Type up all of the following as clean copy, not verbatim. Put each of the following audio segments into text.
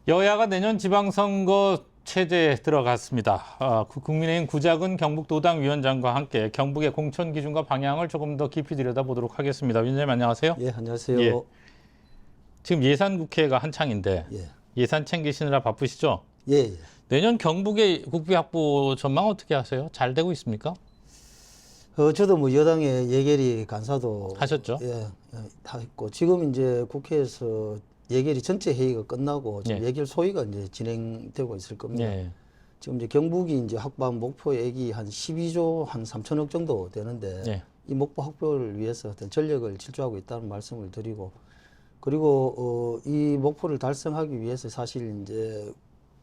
여야가 내년 지방선거 체제에 들어갔습니다. 국민의힘 구작은 경북도당 위원장과 함께 경북의 공천 기준과 방향을 조금 더 깊이 들여다보도록 하겠습니다. 위원장님 안녕하세요. 예, 안녕하세요. 예. 지금 예산국회가 한창인데 예. 예산 챙기시느라 바쁘시죠? 예, 예. 내년 경북의 국비 확보 전망 어떻게 하세요? 잘 되고 있습니까? 저도 뭐 여당의 예결위 간사도 하셨죠? 다 했고 지금 이제 국회에서 예결위 전체 회의가 끝나고 지금 예. 예결 소위가 이제 진행되고 있을 겁니다. 예. 지금 이제 경북이 이제 확보한 목표액이 한 12조 한 3천억 정도 되는데 예. 이 목표 확보를 위해서 어떤 전력을 질주하고 있다는 말씀을 드리고 그리고 이 목표를 달성하기 위해서 사실 이제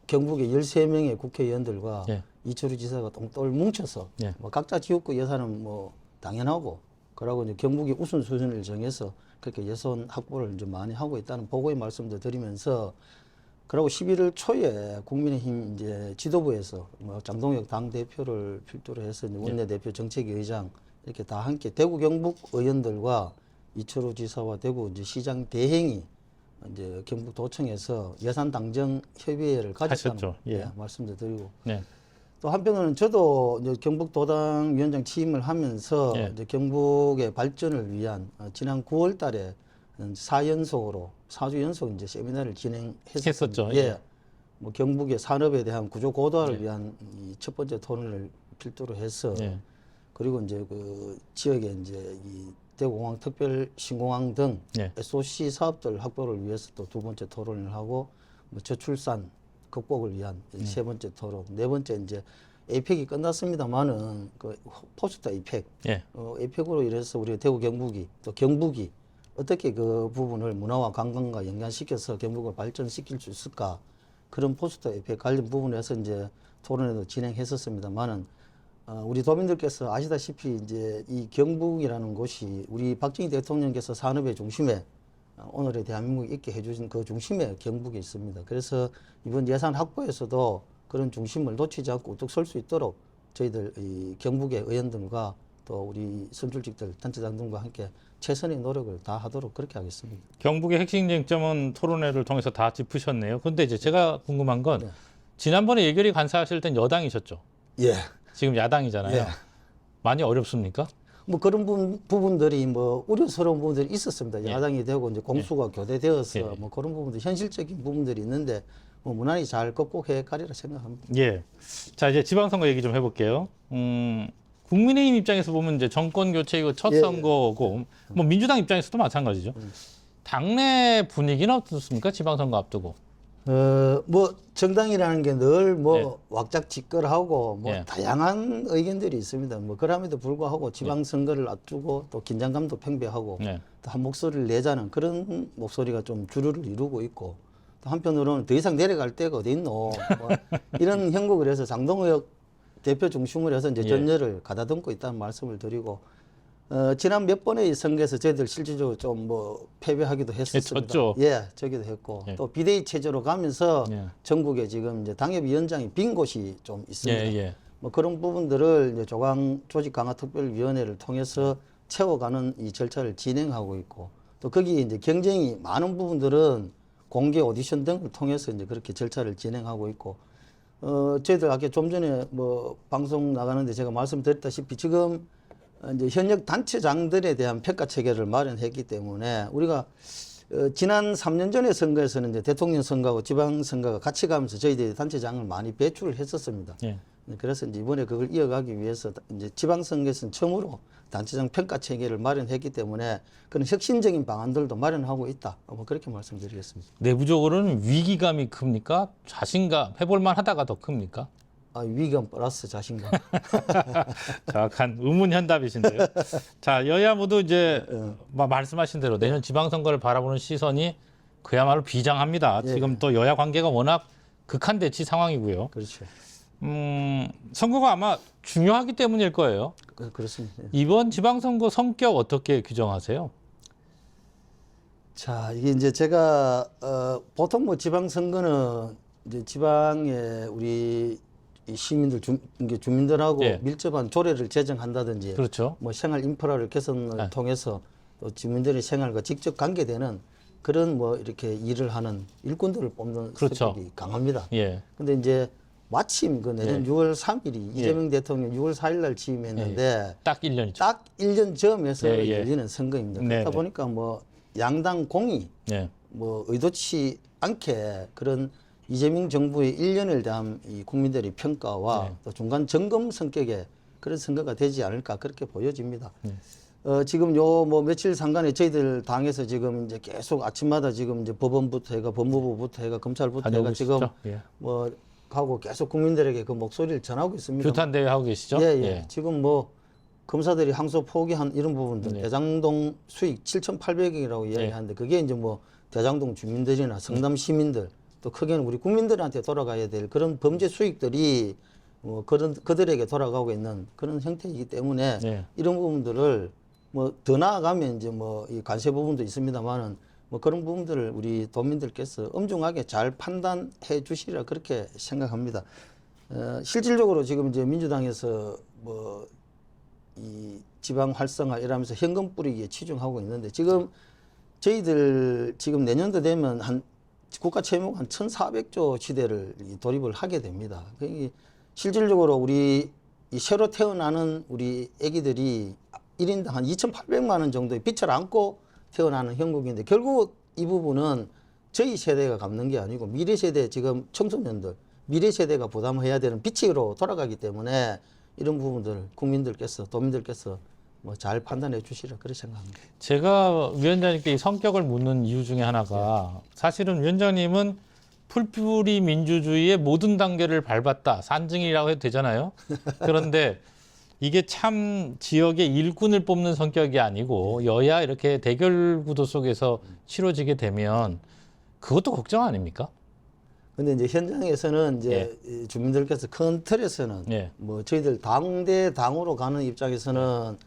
경북의 13명의 국회의원들과 예. 이철우 지사가 똥똘 뭉쳐서 예. 뭐 각자 지역구 예산은 뭐 당연하고 그러고 이제 경북이 우선 수준을 정해서 그렇게 예산 확보를 이제 많이 하고 있다는 보고의 말씀도 드리면서 그리고 11월 초에 국민의힘 이제 지도부에서 뭐 장동혁 당 대표를 필두로 해서 이제 원내대표 정책위 의장 이렇게 다 함께 대구 경북 의원들과 이철우 지사와 대구 이제 시장 대행이 이제 경북도청에서 예산 당정 협의회를 가졌다는 하셨죠. 예. 말씀도 드리고 네. 또 또 한편으로는 저도 이제 경북도당 위원장 취임을 하면서 예. 이제 경북의 발전을 위한 지난 9월달에 4주 연속 이제 세미나를 진행했었죠. 했었죠. 예. 뭐 경북의 산업에 대한 구조 고도화를 위한 이 첫 번째 토론을 필두로 해서 예. 그리고 이제 그 지역에 이제 이 대구공항 특별 신공항 등 예. SOC 사업들 확보를 위해서 또 두 번째 토론을 하고 뭐 저출산 극복을 위한 세 번째 토론, 네 번째 이제 에이펙이 끝났습니다만은 그 포스트 에이펙, 예. 에이펙으로 인해서 우리 대구 경북이 또 경북이 어떻게 그 부분을 문화와 관광과 연관시켜서 경북을 발전시킬 수 있을까 그런 포스트 에이펙 관련 부분에서 이제 토론회도 진행했었습니다만은 우리 도민들께서 아시다시피 이제 이 경북이라는 곳이 우리 박정희 대통령께서 산업의 중심에 오늘의 대한민국이 있게 해주신 그 중심에 경북이 있습니다. 그래서 이번 예산 확보에서도 그런 중심을 놓치지 않고 우뚝 설 수 있도록 저희들 이 경북의 의원들과 또 우리 선출직들 단체장들과 함께 최선의 노력을 다하도록 그렇게 하겠습니다. 경북의 핵심 쟁점은 토론회를 통해서 다 짚으셨네요. 그런데 이제 제가 궁금한 건 네. 지난번에 예결위 간사하실 땐 여당이셨죠? 예. 지금 야당이잖아요. 예. 많이 어렵습니까? 뭐 그런 부분들이 뭐 우려스러운 부분들이 있었습니다. 예. 야당이 되고 이제 공수가 교대되어서 예. 뭐 그런 부분들 현실적인 부분들이 있는데 뭐 무난히 잘 극복해 가리라 생각합니다. 예. 자, 이제 지방선거 얘기 좀 해볼게요. 국민의힘 입장에서 보면 이제 정권 교체 이거 첫 예. 선거고, 뭐 민주당 입장에서도 마찬가지죠. 당내 분위기는 어떻습니까? 지방선거 앞두고. 뭐 정당이라는 게 늘 뭐 예. 왁작지껄하고 뭐 예. 다양한 의견들이 있습니다. 뭐 그럼에도 불구하고 지방선거를 앞두고 또 긴장감도 팽배하고 네. 또 한 목소리를 내자는 그런 목소리가 좀 주류를 이루고 있고 또 한편으로는 더 이상 내려갈 데가 어디 있노 뭐 이런 형국을 해서 장동혁 대표 중심으로 해서 이제 예. 전열을 가다듬고 있다는 말씀을 드리고 지난 몇 번의 선거에서 저희들 실질적으로 좀 뭐 패배하기도 했었습니다. 졌죠. 예, 저기도 했고 예. 또 비대위 체제로 가면서 예. 전국에 지금 이제 당협위원장이 빈 곳이 좀 있습니다. 예, 예. 뭐 그런 부분들을 이제 조직강화특별위원회를 통해서 채워가는 이 절차를 진행하고 있고 또 거기 이제 경쟁이 많은 부분들은 공개 오디션 등을 통해서 이제 그렇게 절차를 진행하고 있고 저희들 아까 좀 전에 뭐 방송 나가는데 제가 말씀드렸다시피 지금 이제 현역 단체장들에 대한 평가 체계를 마련했기 때문에 우리가 지난 3년 전의 선거에서는 이제 대통령 선거하고 지방 선거가 같이 가면서 저희들이 단체장을 많이 배출을 했었습니다. 예. 그래서 이제 이번에 그걸 이어가기 위해서 이제 지방 선거에서는 처음으로 단체장 평가 체계를 마련했기 때문에 그런 혁신적인 방안들도 마련하고 있다. 뭐 그렇게 말씀드리겠습니다. 내부적으로는 위기감이 큽니까? 자신감, 해볼만 하다가 더 큽니까? 위기감 플러스 자신감. 정확한 의문현답이신데요. 자, 여야 모두 이제 말씀하신 대로 내년 지방선거를 바라보는 시선이 그야말로 비장합니다. 예. 지금 또 여야 관계가 워낙 극한 대치 상황이고요. 그렇죠. 선거가 아마 중요하기 때문일 거예요. 그렇습니다. 예. 이번 지방선거 성격 어떻게 규정하세요? 자, 이게 이제 제가 보통 뭐 지방선거는 이제 지방에 우리 이 시민들 주민들하고 예. 밀접한 조례를 제정한다든지 그렇죠. 뭐 생활 인프라를 개선을 네. 통해서 또 주민들의 생활과 직접 관계되는 그런 뭐 이렇게 일을 하는 일꾼들을 뽑는 그렇죠. 성격이 강합니다. 예. 근데 이제 마침 그 내년 예. 6월 3일이 이재명 대통령 6월 4일 날 취임했는데 딱 1년이죠. 딱 1년 전에서 예, 예. 열리는 선거입니다. 네, 그러다 네. 보니까 뭐 양당 공이 예. 뭐 의도치 않게 그런 이재명 정부의 1년을 대한 이 국민들의 평가와 네. 또 중간 점검 성격의 그런 선거가 되지 않을까 그렇게 보여집니다. 네. 지금 요 뭐 며칠 상간에 저희들 당에서 지금 이제 계속 아침마다 지금 이제 법원부터 해가 법무부부터 해가 검찰부터 해가 다녀오고 지금 계시죠? 예. 뭐 하고 계속 국민들에게 그 목소리를 전하고 있습니다. 규탄 대회 하고 계시죠? 예, 예. 지금 뭐 검사들이 항소 포기한 이런 부분들 네. 대장동 수익 7,800억이라고 이야기하는데 그게 이제 뭐 대장동 주민들이나 성남 시민들 또 크게는 우리 국민들한테 돌아가야 될 그런 범죄 수익들이 뭐 그런 그들에게 돌아가고 있는 그런 형태이기 때문에 네. 이런 부분들을 뭐 더 나아가면 이제 뭐 이 관세 부분도 있습니다만은 뭐 그런 부분들을 우리 도민들께서 엄중하게 잘 판단해 주시리라 그렇게 생각합니다. 실질적으로 지금 이제 민주당에서 뭐 이 지방 활성화 이러면서 현금 뿌리기에 치중하고 있는데 지금 저희들 지금 내년도 되면 한 국가 채무가 한 1,400조 시대를 돌입을 하게 됩니다. 그게 실질적으로 우리 이 새로 태어나는 우리 아기들이 1인당 한 2,800만 원 정도의 빚을 안고 태어나는 형국인데 결국 이 부분은 저희 세대가 갚는 게 아니고 미래 세대 지금 청소년들 미래 세대가 부담해야 되는 빚으로 돌아가기 때문에 이런 부분들 국민들께서 도민들께서 뭐 잘 판단해 주시라 그렇게 생각합니다. 제가 위원장님께 이 성격을 묻는 이유 중에 하나가 사실은 위원장님은 풀뿌리 민주주의의 모든 단계를 밟았다. 산증이라고 해도 되잖아요. 그런데 이게 참 지역의 일꾼을 뽑는 성격이 아니고 여야 이렇게 대결 구도 속에서 치러지게 되면 그것도 걱정 아닙니까? 근데 이제 현장에서는 이제 이 주민들께서 큰 틀에서는 예. 뭐 저희들 당대 당으로 가는 입장에서는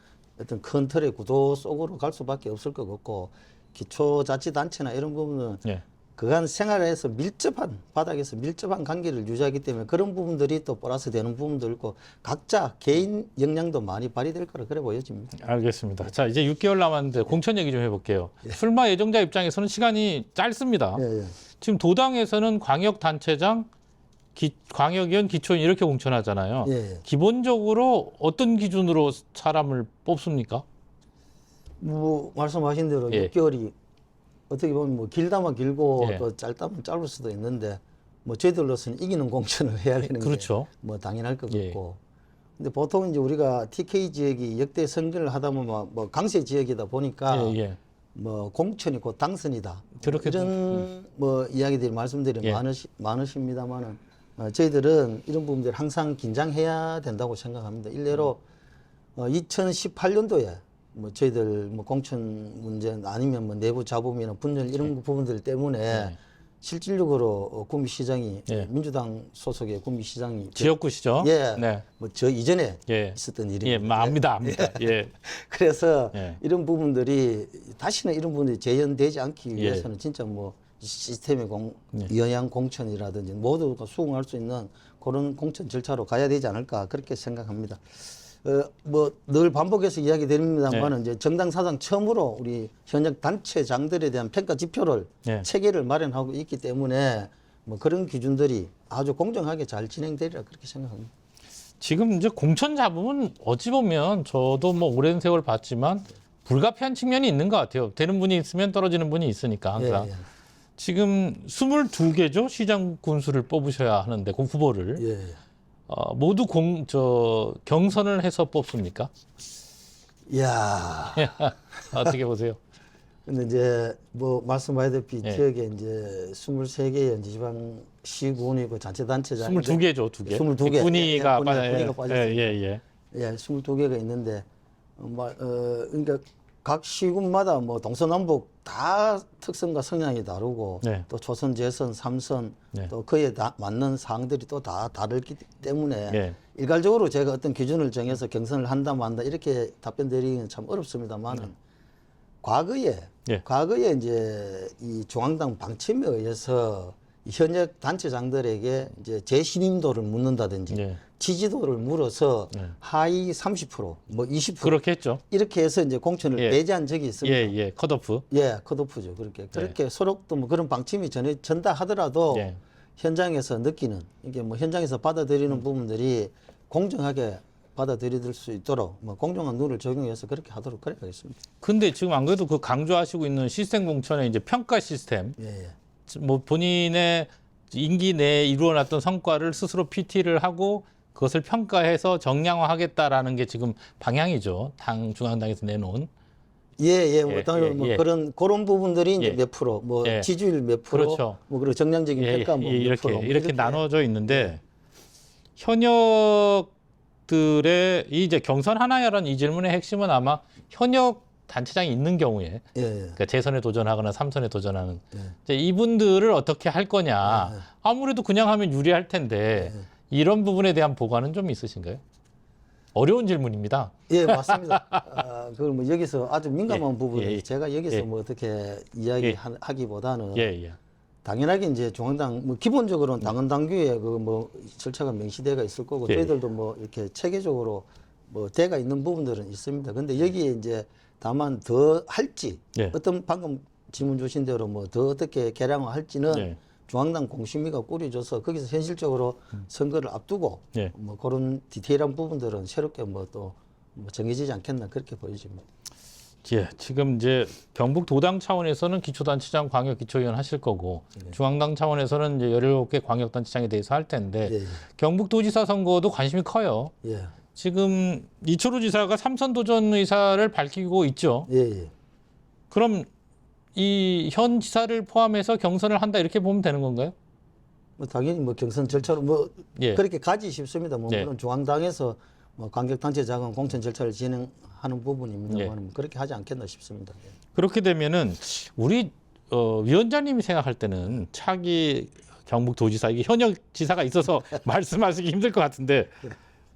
어떤 큰 틀의 구도 속으로 갈 수밖에 없을 것 같고 기초자치단체나 이런 부분은 예. 그간 생활에서 밀접한 바닥에서 밀접한 관계를 유지하기 때문에 그런 부분들이 또 플러스 되는 부분도 있고 각자 개인 역량도 많이 발휘될 거라 그래 보여집니다. 알겠습니다. 자, 이제 6개월 남았는데 공천 얘기 좀 해볼게요. 출마 예정자 입장에서는 시간이 짧습니다. 예, 예. 지금 도당에서는 광역단체장, 광역위원, 기초인 이렇게 공천하잖아요. 예. 기본적으로 어떤 기준으로 사람을 뽑습니까? 뭐 말씀하신 대로 예. 6개월이 어떻게 보면 뭐 길다면 길고 예. 또 짧다면 짧을 수도 있는데 뭐 저희들로서는 이기는 공천을 해야 되는 그렇죠. 게 뭐 당연할 것 예. 같고 근데 보통 이제 우리가 TK 지역이 역대 선거를 하다 보면 뭐 강세 지역이다 보니까 예, 예. 뭐 공천이 곧 당선이다 그렇게 이런 뭐 이야기들이 말씀들이 예. 많으십니다만은 저희들은 이런 부분들 항상 긴장해야 된다고 생각합니다. 일례로 2018년도에 뭐 저희들 뭐 공천 문제 아니면 뭐 내부 잡음이나 분열 이런 부분들 때문에 네. 실질적으로 구미시장이 예. 민주당 소속의 구미시장이 지역구시죠? 예. 네. 뭐 저 이전에 예. 있었던 예, 일입니다. 압니다. 예. 그래서 예. 이런 부분들이 다시는 이런 부분들이 재현되지 않기 예. 위해서는 진짜 뭐 시스템의 영양 공천이라든지 모두가 수긍할 수 있는 그런 공천 절차로 가야 되지 않을까 그렇게 생각합니다. 뭐 늘 반복해서 이야기 드립니다만은 이제 정당 사상 처음으로 우리 현역 단체장들에 대한 평가 지표를 네. 체계를 마련하고 있기 때문에 뭐 그런 기준들이 아주 공정하게 잘 진행되리라 그렇게 생각합니다. 지금 이제 공천 잡음은 어찌 보면 저도 뭐 오랜 세월 봤지만 불가피한 측면이 있는 것 같아요. 되는 분이 있으면 떨어지는 분이 있으니까 항상. 예, 예. 지금 22개죠. 시장 군수를 뽑으셔야 하는데 그 후보를. 예. 모두 경선을 해서 뽑습니까? 이야. 어떻게 보세요? 근데 이제 뭐 말씀하셨다시피 예. 지역에 이제 23개의 지방 시군이고 자치단체장 22개죠, 2개. 22개. 군위가 예, 빠져. 군위가 빠졌습니다. 예. 예, 22개가 있는데 그러니까 각 시군마다 뭐 동서남북 다 특성과 성향이 다르고 네. 또 초선, 재선, 삼선 네. 또 그에 맞는 사항들이 또 다 다르기 때문에 예. 일괄적으로 제가 어떤 기준을 정해서 경선을 한다 만다 이렇게 답변 드리기는 참 어렵습니다만은 과거에 이제 이 중앙당 방침에 의해서 이 현역 단체장들에게 이제 재신임도를 묻는다든지 예. 지지도를 물어서 네. 하위 30%, 뭐 20% 그렇게 했죠. 이렇게 해서 이제 공천을 예. 배제한 적이 있습니다. 예, 예. 컷오프. 예, 컷오프죠. 그렇게 서로 또 뭐 그런 방침이 전다 하더라도 예. 현장에서 느끼는 이게 뭐 현장에서 받아들이는 부분들이 공정하게 받아들일 수 있도록 뭐 공정한 룰을 적용해서 그렇게 하도록 그래 가겠습니다. 근데 지금 안 그래도 그 강조하시고 있는 시스템 공천의 이제 평가 시스템, 예, 예. 뭐 본인의 임기 내에 이루어놨던 성과를 스스로 PT를 하고 그것을 평가해서 정량화하겠다라는 게 지금 방향이죠. 중앙당에서 내놓은. 예, 예, 당연히 예, 뭐 예. 그런 부분들이 이제 예. 몇 프로, 뭐 예. 지지율 몇 프로, 그렇죠. 뭐 그리고 정량적인 예, 평가 뭐 예, 몇 이렇게 프로, 뭐 이렇게 나눠져 있는데 현역들의 이 이제 경선 하나야라는 이 질문의 핵심은 아마 현역 단체장이 있는 경우에 예, 예. 그러니까 재선에 도전하거나 삼선에 도전하는 예. 이제 이분들을 어떻게 할 거냐. 아무래도 그냥 하면 유리할 텐데 이런 부분에 대한 보관은 좀 있으신가요? 어려운 질문입니다. 예, 맞습니다. 그걸 뭐 여기서 아주 민감한 예, 부분을 예, 제가 여기서 예. 뭐 어떻게 예. 이야기하기보다는 예, 예. 당연하게 이제 중앙당 뭐 기본적으로는 당헌 당규에 그 뭐 절차가 명시되어 있을 거고 예. 저희들도 뭐 이렇게 체계적으로 뭐 돼가 있는 부분들은 있습니다. 근데 여기에 이제 다만 더 할지 예. 어떤 방금 질문 주신 대로 뭐 더 어떻게 개량화할지는 예. 중앙당 공심위가 꾸려져서 거기서 현실적으로 선거를 앞두고 예. 뭐 그런 디테일한 부분들은 새롭게 뭐 또 뭐 정해지지 않겠나 그렇게 보여집니다. 예, 지금 이제 경북 도당 차원에서는 기초단체장 광역기초위원 하실 거고 중앙당 차원에서는 이제 17개 광역단체장에 대해서 할 텐데 예, 경북도지사 선거도 관심이 커요. 예, 지금 이철우 지사가 삼선 도전 의사를 밝히고 있죠. 예, 예. 그럼 이 현 지사를 포함해서 경선을 한다 이렇게 보면 되는 건가요? 뭐 당연히 뭐 경선 절차로 뭐 예. 그렇게 가지 싶습니다. 뭐 예. 물론 중앙당에서 뭐 관객단체장은 공천 절차를 진행하는 부분입니다만 그렇게 하지 않겠나 싶습니다. 예. 그렇게 되면은 우리 위원장님이 생각할 때는 차기 경북도지사 이게 현역 지사가 있어서 말씀하시기 힘들 것 같은데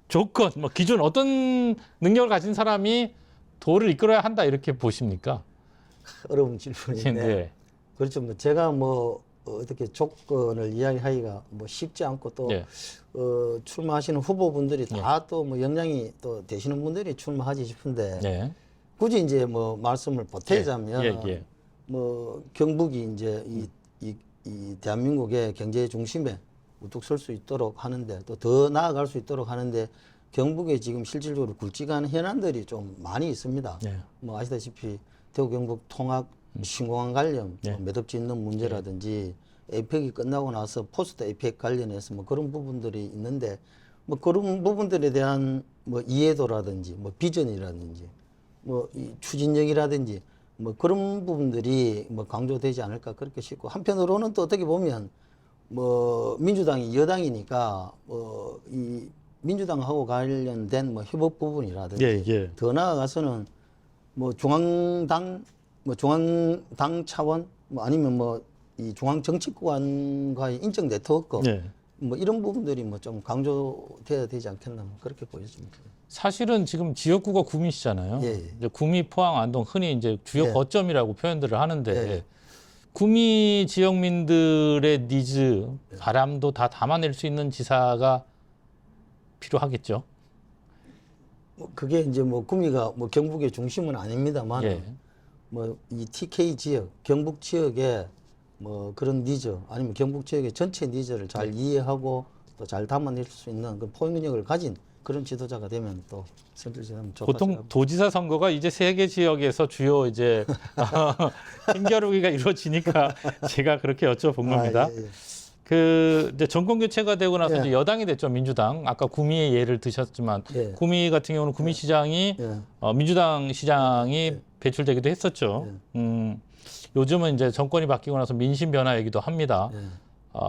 조건 뭐 기준 어떤 능력을 가진 사람이 도를 이끌어야 한다 이렇게 보십니까? 어려운 질문인데 네. 그렇죠. 뭐 제가 뭐 어떻게 조건을 이야기하기가 뭐 쉽지 않고 또 예. 출마하시는 후보분들이 다 또 뭐 역량이 또 되시는 분들이 출마하지 싶은데 네. 굳이 이제 뭐 말씀을 보태자면 예. 뭐 경북이 이제 이 대한민국의 경제 중심에 우뚝 설 수 있도록 하는데 또 더 나아갈 수 있도록 하는데 경북에 지금 실질적으로 굵직한 현안들이 좀 많이 있습니다. 예. 뭐 아시다시피 대구 경북 통합 신공항 관련 예. 뭐 매듭 짓는 문제라든지 에이펙이 끝나고 나서 포스트 에이펙 관련해서 뭐 그런 부분들이 있는데 뭐 그런 부분들에 대한 뭐 이해도라든지 뭐 비전이라든지 뭐 이 추진력이라든지 뭐 그런 부분들이 뭐 강조되지 않을까 그렇게 싶고 한편으로는 또 어떻게 보면 뭐 민주당이 여당이니까 뭐 이 민주당하고 관련된 뭐 협업 부분이라든지 예. 더 나아가서는 뭐 중앙당 차원 뭐 아니면 뭐 이 중앙 정치권과의 인적 네트워크 예. 뭐 이런 부분들이 뭐 좀 강조돼야 되지 않겠나 뭐 그렇게 보여집니다. 사실은 지금 지역구가 구미시잖아요. 예. 이제 구미, 포항, 안동 흔히 이제 주요 예. 거점이라고 표현들을 하는데 예. 구미 지역민들의 니즈, 바람도 다 담아낼 수 있는 지사가 필요하겠죠. 뭐 그게 이제 뭐 구미가 뭐 경북의 중심은 아닙니다만 예. 뭐 이 TK 지역, 경북 지역의 뭐 그런 니즈 아니면 경북 지역의 전체 니즈를 잘 이해하고 또 잘 담아낼 수 있는 그 포용력을 가진 그런 지도자가 되면 또 선출되면 좋다. 보통 도지사 선거가 이제 3개 지역에서 주요 이제 힘겨루기가 이루어지니까 제가 그렇게 여쭤본 겁니다. 예. 그 이제 정권 교체가 되고 나서 예. 이제 여당이 됐죠, 민주당. 아까 구미의 예를 드셨지만 예. 구미 같은 경우는 구미시장이 예. 민주당 시장이 배출되기도 했었죠. 요즘은 이제 정권이 바뀌고 나서 민심 변화 얘기도 합니다.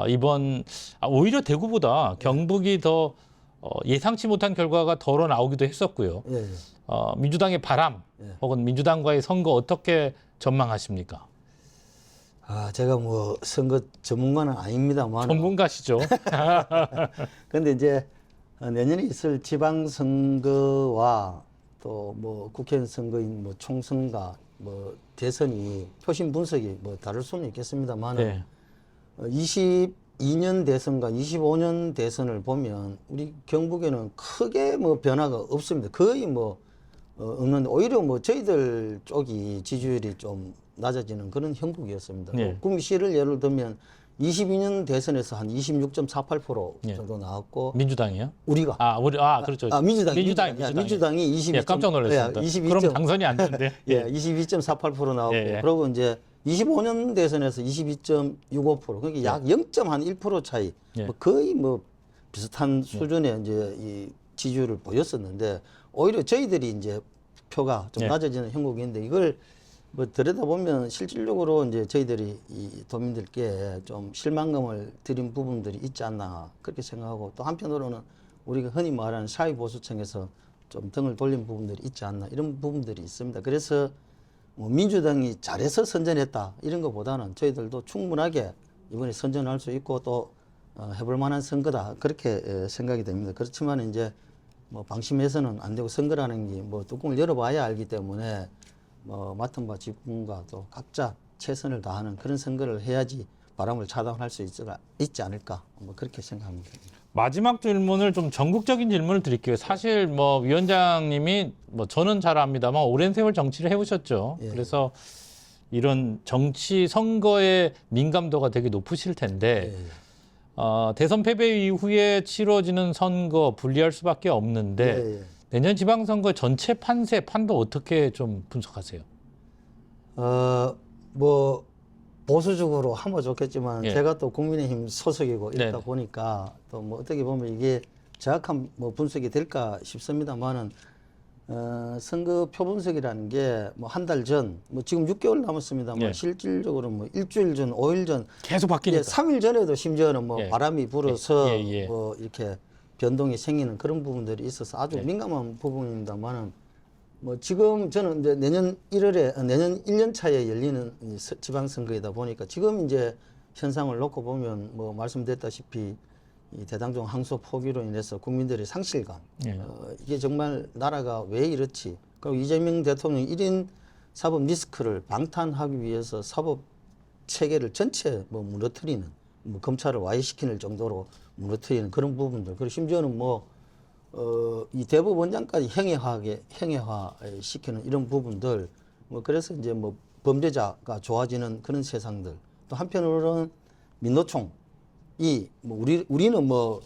이번 오히려 대구보다 경북이 더 예상치 못한 결과가 덜어 나오기도 했었고요. 예. 민주당의 바람 혹은 민주당과의 선거 어떻게 전망하십니까? 제가 뭐 선거 전문가는 아닙니다만 전문가시죠. 근데 이제 내년에 있을 지방선거와 또 뭐 국회의원 선거인 뭐 총선과 뭐 대선이 표심 분석이 뭐 다를 수는 있겠습니다만 네. 22년 대선과 25년 대선을 보면 우리 경북에는 크게 뭐 변화가 없습니다. 거의 뭐 없는데 오히려 뭐 저희들 쪽이 지지율이 좀 낮아지는 그런 형국이었습니다. 예. 구미시를 예를 들면 22년 대선에서 한 26.48% 예. 정도 나왔고 민주당이요? 우리가 그렇죠. 민주당이 민주당이 22. 예, 깜짝 놀랐습니다. 22. 그럼 당선이 안 되는데. 예, 22.48% 나왔고 예, 예. 그리고 이제 25년 대선에서 22.65% 그러니까 약 0.1% 차이 예. 뭐 거의 뭐 비슷한 수준의 이제 이 지지율을 보였었는데 오히려 저희들이 이제 표가 좀 예. 낮아지는 형국인데 이걸 뭐 들여다보면 실질적으로 이제 저희들이 이 도민들께 좀 실망감을 드린 부분들이 있지 않나 그렇게 생각하고 또 한편으로는 우리가 흔히 말하는 사회보수층에서 좀 등을 돌린 부분들이 있지 않나 이런 부분들이 있습니다. 그래서 뭐 민주당이 잘해서 선전했다 이런 것보다는 저희들도 충분하게 이번에 선전할 수 있고 또 해볼 만한 선거다 그렇게 생각이 됩니다. 그렇지만 이제 뭐 방심해서는 안 되고 선거라는 게 뭐 뚜껑을 열어봐야 알기 때문에 뭐 맡은 바 직분과 또 각자 최선을 다하는 그런 선거를 해야지 바람을 차단할 수 있지 않을까 뭐 그렇게 생각합니다. 마지막 질문을 좀 전국적인 질문을 드릴게요. 사실 뭐 위원장님이 뭐 저는 잘 압니다만 오랜 세월 정치를 해오셨죠. 예. 그래서 이런 정치 선거의 민감도가 되게 높으실 텐데 대선 패배 이후에 치러지는 선거 분리할 수밖에 없는데 내년 지방선거 전체 판도 어떻게 좀 분석하세요? 뭐 보수적으로 하면 좋겠지만 예. 제가 또 국민의힘 소속이고 이러다 네네. 보니까 또 뭐 어떻게 보면 이게 정확한 뭐 분석이 될까 싶습니다만은 선거 표 분석이라는 게 뭐 한 달 전, 뭐 지금 6개월 남았습니다만 예. 실질적으로 뭐 일주일 전, 5일 전, 계속 바뀌니까. 3일 전에도 심지어는 뭐 예. 바람이 불어서 예. 뭐 이렇게 변동이 생기는 그런 부분들이 있어서 아주 예. 민감한 부분입니다만은 뭐 지금 저는 이제 내년 1년 차에 열리는 이 지방선거이다 보니까 지금 이제 현상을 놓고 보면 뭐 말씀드렸다시피 이 대당종 항소 포기로 인해서 국민들의 상실감, 예. 이게 정말 나라가 왜 이렇지? 그리고 이재명 대통령 1인 사법 리스크를 방탄하기 위해서 사법 체계를 전체 뭐 무너뜨리는, 뭐 검찰을 와해시키는 정도로 무너뜨리는 그런 부분들. 그리고 심지어는 이 대법원장까지 형해화시키는 이런 부분들. 뭐 그래서 이제 뭐 범죄자가 좋아지는 그런 세상들. 또 한편으로는 민노총. 뭐 우리는 뭐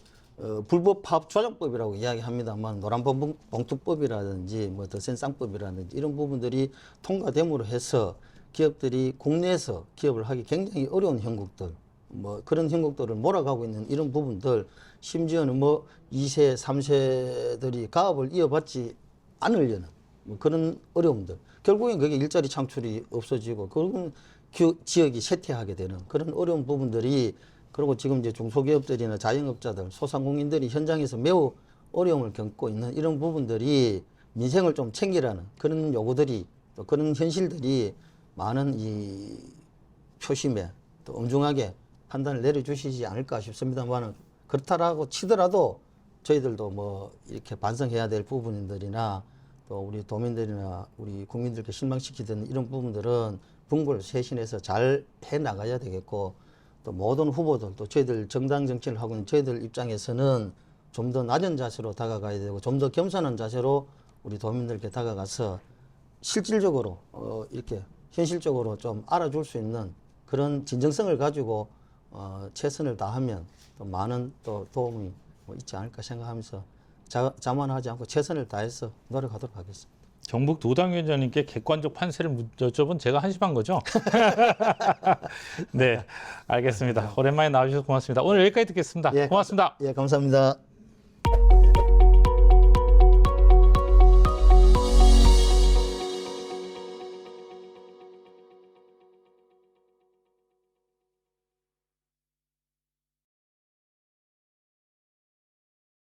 불법 파업 조정법이라고 이야기합니다만 노란봉투법이라든지 뭐 더 센 쌍법이라든지 이런 부분들이 통과됨으로 해서 기업들이 국내에서 기업을 하기 굉장히 어려운 형국들 뭐 그런 형국들을 몰아가고 있는 이런 부분들 심지어는 뭐 2세, 3세들이 가업을 이어받지 않으려는 뭐 그런 어려움들 결국엔 그게 일자리 창출이 없어지고 결국은 지역이 쇠퇴하게 되는 그런 어려운 부분들이 그리고 지금 이제 중소기업들이나 자영업자들, 소상공인들이 현장에서 매우 어려움을 겪고 있는 이런 부분들이 민생을 좀 챙기라는 그런 요구들이 또 그런 현실들이 많은 이 표심에 또 엄중하게 판단을 내려주시지 않을까 싶습니다만은 그렇다라고 치더라도 저희들도 뭐 이렇게 반성해야 될 부분들이나 또 우리 도민들이나 우리 국민들께 실망시키던 이런 부분들은 분골 쇄신해서 잘 해 나가야 되겠고 또 모든 후보들 또 저희들 정당 정치를 하고 있는 저희들 입장에서는 좀 더 낮은 자세로 다가가야 되고 좀 더 겸손한 자세로 우리 도민들께 다가가서 실질적으로 이렇게 현실적으로 좀 알아줄 수 있는 그런 진정성을 가지고 최선을 다하면 또 많은 또 도움이 뭐 있지 않을까 생각하면서 자만하지 않고 최선을 다해서 노력하도록 하겠습니다. 경북 도당위원장님께 객관적 판세를 여쭤본 제가 한심한 거죠? 네, 알겠습니다. 오랜만에 나와주셔서 고맙습니다. 오늘 여기까지 듣겠습니다. 예, 고맙습니다. 예, 감사합니다.